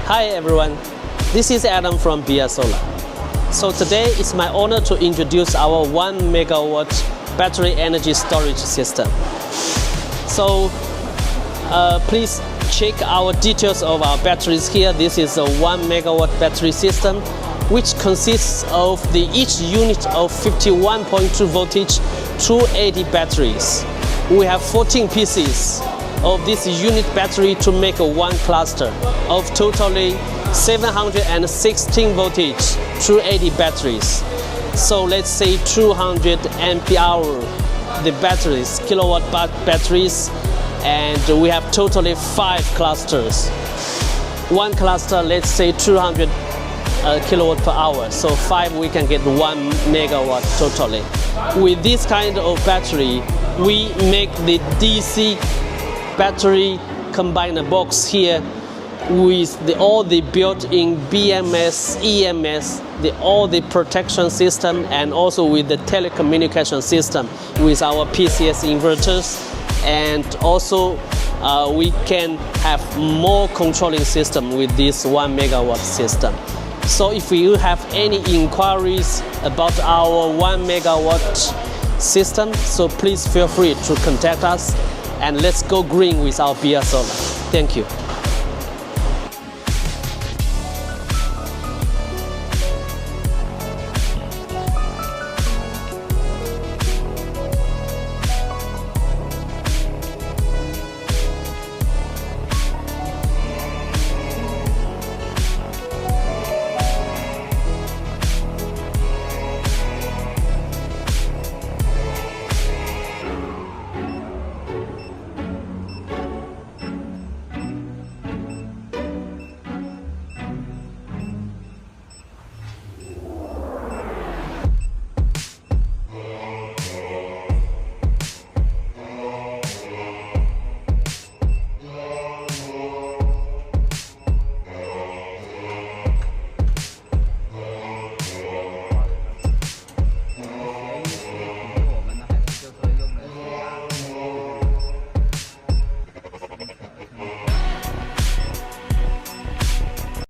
Hi everyone, this is Adam from BESS Solar. So today it's my honor to introduce our 1 megawatt battery energy storage system. So please check our details of our batteries here. This is a 1 megawatt battery system which consists of each unit of 51.2 voltage 280 batteries. We have 14 pieces of this unit battery to make one cluster of totally 716 voltage 280 batteries. So let's say 200 ampere hour the batteries, kilowatt batteries, and we have totally 5 clusters. One cluster, let's say 200 kilowatt per hour, so 5 we can get 1 megawatt totally. With this kind of battery, we make the DC battery combiner box here with all the built-in BMS, EMS, all the protection system, and also with the telecommunication system with our PCS inverters, and also we can have more controlling system with this 1 megawatt system. So if you have any inquiries about our 1 megawatt system, so please feel free to contact us, and let's go green with our BESS Solar. Thank you.